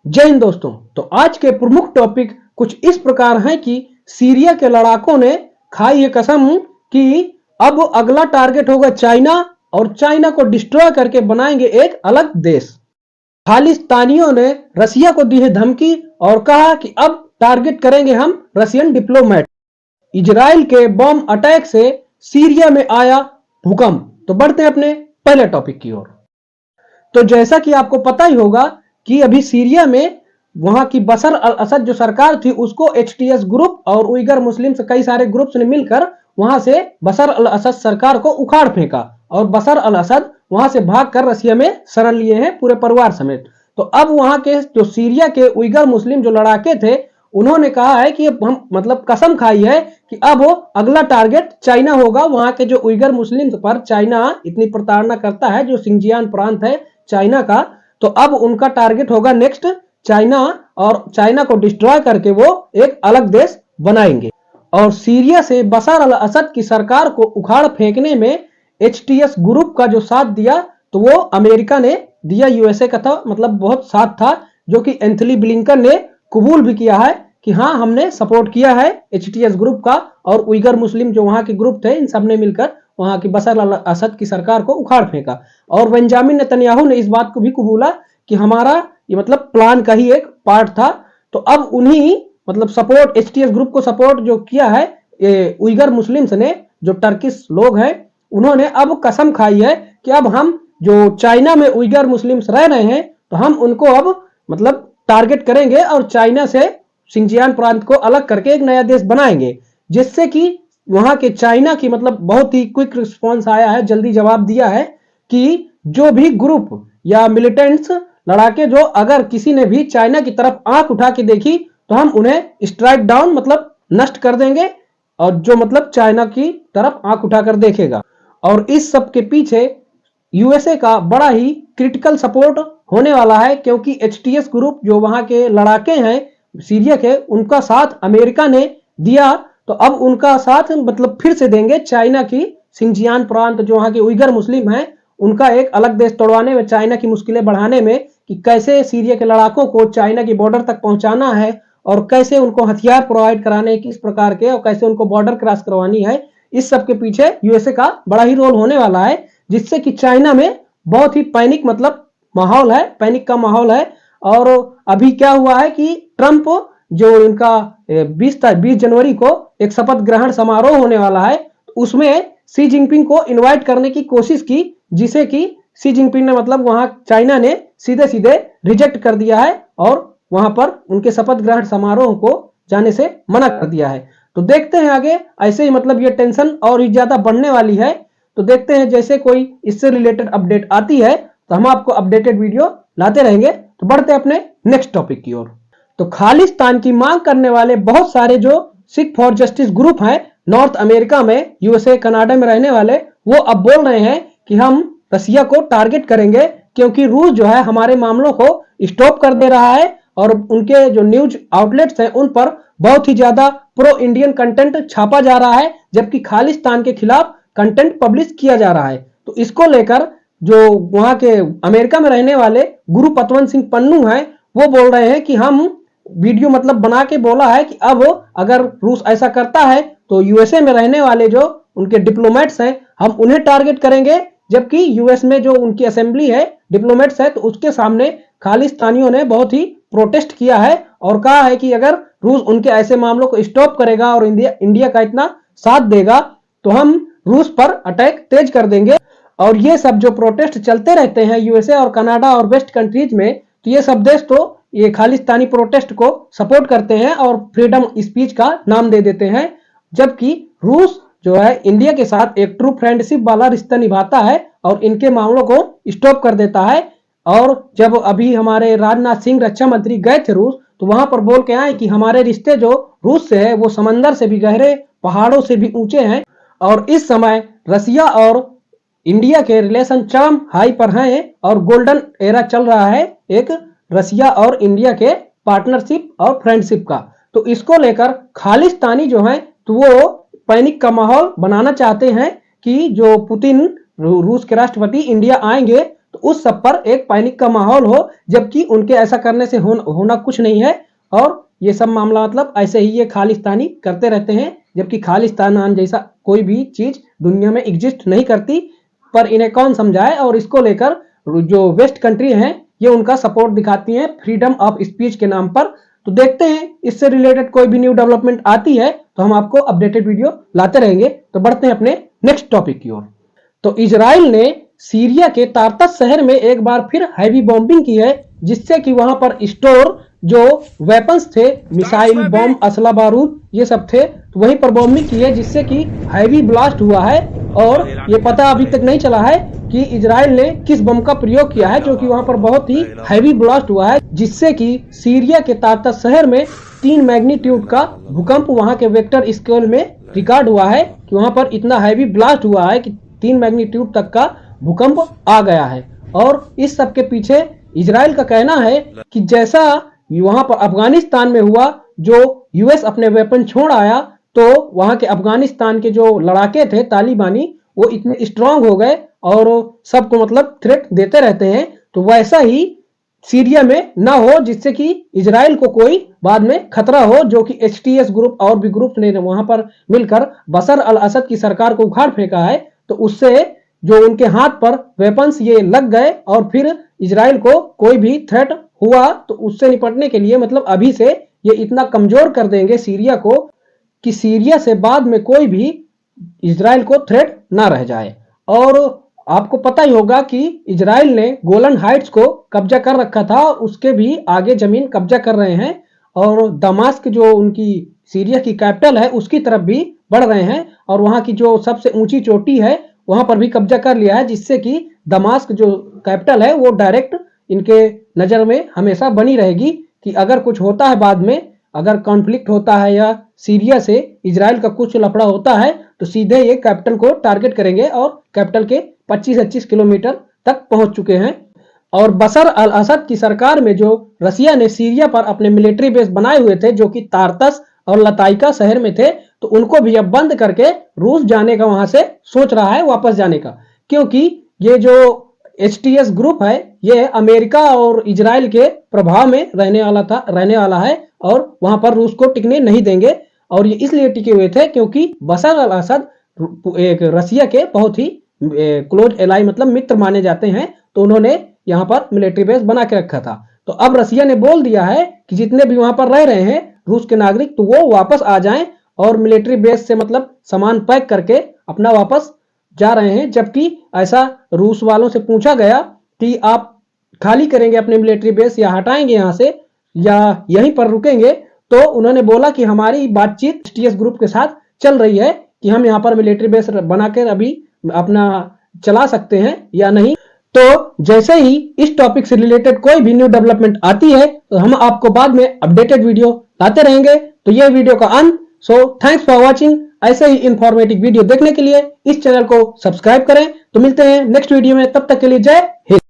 जय हिंद दोस्तों। तो आज के प्रमुख टॉपिक कुछ इस प्रकार हैं कि सीरिया के लड़ाकों ने खाई है कसम कि अब अगला टारगेट होगा चाइना और चाइना को डिस्ट्रॉय करके बनाएंगे एक अलग देश। खालिस्तानियों ने रसिया को दी है धमकी और कहा कि अब टारगेट करेंगे हम रशियन डिप्लोमेट। इजराइल के बम अटैक से सीरिया में आया भूकंप। तो बढ़ते हैं अपने पहले टॉपिक की ओर। तो जैसा कि आपको पता ही होगा कि अभी सीरिया में वहां की बशर अल असद जो सरकार थी उसको एचटीएस ग्रुप और उइगर मुस्लिम से कई सारे ग्रुप्स ने मिलकर वहां से बशर अल असद सरकार को उखाड़ फेंका और बशर अल असद वहां से भागकर रसिया में शरण लिए हैं पूरे परिवार समेत। तो अब वहां के जो सीरिया के उइगर मुस्लिम जो लड़ाके थे उन्होंने कहा है कि हम मतलब कसम खाई है कि अब अगला टारगेट चाइना होगा। वहां के जो उइगर मुस्लिम पर चाइना इतनी प्रताड़ना करता है, जो सिंजियान प्रांत है चाइना का, तो अब उनका टारगेट होगा नेक्स्ट चाइना और चाइना को डिस्ट्रॉय करके वो एक अलग देश बनाएंगे। और सीरिया से बशर अल असद की सरकार को उखाड़ फेंकने में एचटीएस ग्रुप का जो साथ दिया तो वो अमेरिका ने दिया, यूएसए का था, मतलब बहुत साथ था, जो कि एंथनी ब्लिंकन ने कबूल भी किया है कि हाँ हमने सपोर्ट किया है एचटीएस ग्रुप का। और उइगर मुस्लिम जो वहां के ग्रुप थे इन सब ने मिलकर वहां की बशर अल असद की सरकार को उखाड़ फेंका। और बेंजामिन नेतन्याहू ने इस बात को भी कबूला कि हमारा ये मतलब प्लान का ही एक पार्ट था। तो अब उन्हीं मतलब सपोर्ट एचटीएस ग्रुप को सपोर्ट जो किया है उइगर मुस्लिम्स ने, जो टर्किश लोग हैं, उन्होंने अब कसम खाई है कि अब हम जो चाइना में उइगर मुस्लिम्स रह रहे हैं तो हम उनको अब मतलब टारगेट करेंगे और चाइना से सिंजियान प्रांत को अलग करके एक नया देश बनाएंगे। जिससे कि वहां के चाइना की मतलब बहुत ही क्विक रिस्पॉन्स आया है, जल्दी जवाब दिया है कि जो भी ग्रुप या मिलिटेंट्स लड़ाके जो अगर किसी ने भी चाइना की तरफ आंख उठा के देखी तो हम उन्हें स्ट्राइक डाउन मतलब नष्ट कर देंगे, और जो मतलब चाइना की तरफ आंख उठाकर देखेगा। और इस सब के पीछे यूएसए का बड़ा ही क्रिटिकल सपोर्ट होने वाला है, क्योंकि एचटीएस ग्रुप जो वहां के लड़ाके हैं सीरिया के, उनका साथ अमेरिका ने दिया, तो अब उनका साथ मतलब फिर से देंगे चाइना की सिंजियान प्रांत जो वहां के उइगर मुस्लिम हैं उनका एक अलग देश तोड़वाने में, चाइना की मुश्किलें बढ़ाने में, कि कैसे सीरिया के लड़ाकों को चाइना की बॉर्डर तक पहुंचाना है और कैसे उनको हथियार प्रोवाइड कराने किस प्रकार के और कैसे उनको बॉर्डर क्रॉस करवानी है। इस सब के पीछे यूएसए का बड़ा ही रोल होने वाला है, जिससे कि चाइना में बहुत ही पैनिक मतलब माहौल है, पैनिक का माहौल है। और अभी क्या हुआ है कि ट्रंप जो इनका 20 जनवरी को एक शपथ ग्रहण समारोह होने वाला है, उसमें शी जिनपिंग को इनवाइट करने की कोशिश की, जिसे कि शी जिनपिंग ने मतलब वहां चाइना ने सीधे सीधे रिजेक्ट कर दिया है और वहां पर उनके शपथ ग्रहण समारोह को जाने से मना कर दिया है। तो देखते हैं आगे, ऐसे ही मतलब ये टेंशन और ही ज्यादा बढ़ने वाली है। तो देखते हैं जैसे कोई इससे रिलेटेड अपडेट आती है तो हम आपको अपडेटेड वीडियो लाते रहेंगे। तो बढ़ते हैं अपने नेक्स्ट टॉपिक की ओर। तो खालिस्तान की मांग करने वाले बहुत सारे जो सिख फॉर जस्टिस ग्रुप हैं नॉर्थ अमेरिका में, यूएसए कनाडा में रहने वाले, वो अब बोल रहे हैं कि हम रसिया को टारगेट करेंगे क्योंकि रूस जो है हमारे मामलों को स्टॉप कर दे रहा है और उनके जो न्यूज आउटलेट्स हैं उन पर बहुत ही ज्यादा प्रो इंडियन कंटेंट छापा जा रहा है, जबकि खालिस्तान के खिलाफ कंटेंट पब्लिश किया जा रहा है। तो इसको लेकर जो वहां के अमेरिका में रहने वाले गुरु पतवंत सिंह पन्नू हैं वो बोल रहे हैं कि हम वीडियो मतलब बना के बोला है कि अब अगर रूस ऐसा करता है तो यूएसए में रहने वाले जो उनके डिप्लोमेट्स हैं हम उन्हें टारगेट करेंगे, जबकि यूएस में जो उनकी असेंबली है डिप्लोमेट्स है तो उसके सामने खालिस्तानियों ने बहुत ही प्रोटेस्ट किया है और कहा है कि अगर रूस उनके ऐसे मामलों को स्टॉप करेगा और इंडिया का इतना साथ देगा तो हम रूस पर अटैक तेज कर देंगे। और ये सब जो प्रोटेस्ट चलते रहते हैं यूएसए और कनाडा और वेस्ट कंट्रीज में, तो ये सब देश तो ये खालिस्तानी प्रोटेस्ट को सपोर्ट करते हैं और फ्रीडम स्पीच का नाम दे देते हैं, जबकि रूस जो है इंडिया के साथ एक ट्रू फ्रेंडशिप वाला रिश्ता निभाता है और इनके मामलों को स्टॉप कर देता है। और जब अभी हमारे राजनाथ सिंह रक्षा मंत्री गए थे रूस तो वहां पर बोल के आए कि हमारे रिश्ते जो रूस से है वो समंदर से भी गहरे, पहाड़ों से भी ऊंचे हैं। और इस समय रसिया और इंडिया के रिलेशन चरम हाई पर हैं और गोल्डन एरा चल रहा है एक रसिया और इंडिया के पार्टनरशिप और फ्रेंडशिप का। तो इसको लेकर खालिस्तानी जो है तो वो पैनिक का माहौल बनाना चाहते हैं कि जो पुतिन रूस के राष्ट्रपति इंडिया आएंगे तो उस सब पर एक पैनिक का माहौल हो, जबकि उनके ऐसा करने से होना कुछ नहीं है। और ये सब मामला मतलब ऐसे ही ये खालिस्तानी करते रहते हैं, जबकि खालिस्तान जैसा कोई भी चीज दुनिया में एग्जिस्ट नहीं करती। पर इन्हें कौन समझाए, और इसको लेकर जो वेस्ट कंट्री हैं ये उनका सपोर्ट दिखाती हैं फ्रीडम ऑफ स्पीच के नाम पर। तो देखते हैं इससे रिलेटेड कोई भी न्यू डेवलपमेंट आती है तो हम आपको अपडेटेड वीडियो लाते रहेंगे। तो बढ़ते हैं अपने नेक्स्ट टॉपिक की ओर। तो इजराइल ने सीरिया के तारतस शहर में एक बार फिर हैवी बॉम्बिंग की है, जिससे कि वहां पर स्टोर जो वेपन्स थे, मिसाइल, बॉम्ब, असला बारूद ये सब थे, तो वहीं पर बॉम्बिंग की है, जिससे कि हैवी ब्लास्ट हुआ है। और ये पता अभी तक नहीं चला है कि इजराइल ने किस बम का प्रयोग किया है, जो कि वहां पर बहुत ही हैवी ब्लास्ट हुआ है, जिससे कि सीरिया के तारतस शहर में 3 मैग्नीट्यूड का भूकंप वहां के वेक्टर स्केल में रिकॉर्ड हुआ है कि वहां पर इतना हैवी ब्लास्ट हुआ है कि 3 मैग्नीट्यूड तक का भूकंप आ गया है। और इस सब के पीछे इजराइल का कहना है कि जैसा वहां पर अफगानिस्तान में हुआ, जो यूएस अपने वेपन छोड़ आया, तो वहां के अफगानिस्तान के जो लड़ाके थे तालिबानी, वो इतने स्ट्रांग हो गए और सबको मतलब थ्रेट देते रहते हैं। तो वैसा ही सीरिया में ना हो, जिससे कि इजराइल को कोई बाद में खतरा हो, जो कि एचटीएस ग्रुप और भी ग्रुप ने वहां पर मिलकर बशर अल असद की सरकार को उखाड़ फेंका है। तो उससे जो उनके हाथ पर वेपन्स ये लग गए और फिर इजराइल को कोई भी थ्रेट हुआ तो उससे निपटने के लिए मतलब अभी से ये इतना कमजोर कर देंगे सीरिया को कि सीरिया से बाद में कोई भी इजराइल को थ्रेट ना रह जाए। और आपको पता ही होगा कि इजराइल ने गोलन हाइट्स को कब्जा कर रखा था, उसके भी आगे जमीन कब्जा कर रहे हैं और दमास्क जो उनकी सीरिया की कैपिटल है उसकी तरफ भी बढ़ रहे हैं और वहां की जो सबसे ऊंची चोटी है वहां पर भी कब्जा कर लिया है, जिससे कि दमास्क जो कैपिटल है वो डायरेक्ट इनके नजर में हमेशा बनी रहेगी कि अगर कुछ होता है बाद में, अगर कॉन्फ्लिक्ट होता है या सीरिया से इजराइल का कुछ लफड़ा होता है तो सीधे ये कैपिटल को टारगेट करेंगे और कैपिटल के 25-25 किलोमीटर तक पहुंच चुके हैं। और बशर अल असद की सरकार में जो रसिया ने सीरिया पर अपने मिलिट्री बेस बनाए हुए थे, जो कि तारतस और लताइका शहर में थे, तो उनको भी अब बंद करके रूस जाने का वहां से सोच रहा है वापस जाने का, क्योंकि ये जो एचटीएस ग्रुप है ये अमेरिका और इजराइल के प्रभाव में रहने वाला है और वहां पर रूस को टिकने नहीं देंगे। और ये इसलिए टिके हुए थे क्योंकि बशर अल असद एक रसिया के बहुत ही क्लोज एलाई मतलब मित्र माने जाते हैं, तो उन्होंने यहाँ पर मिलिट्री बेस बना के रखा था। तो अब रसिया ने बोल दिया है कि जितने भी वहां पर रह रहे हैं रूस के नागरिक तो वो वापस आ जाएं और मिलिट्री बेस से मतलब सामान पैक करके अपना वापस जा रहे हैं। जबकि ऐसा रूस वालों से पूछा गया कि आप खाली करेंगे अपने मिलिट्री बेस या हटाएंगे यहाँ से या यहीं पर रुकेंगे, तो उन्होंने बोला कि हमारी बातचीत एचटीएस ग्रुप के साथ चल रही है कि हम यहाँ पर मिलिट्री बेस बनाकर अभी अपना चला सकते हैं या नहीं। तो जैसे ही इस टॉपिक से रिलेटेड कोई भी न्यू डेवलपमेंट आती है तो हम आपको बाद में अपडेटेड वीडियो लाते रहेंगे। तो ये वीडियो का अंत। So thanks for watching. ऐसे ही इंफॉर्मेटिव वीडियो देखने के लिए इस चैनल को सब्सक्राइब करें। तो मिलते हैं नेक्स्ट वीडियो में, तब तक के लिए जय हिंद।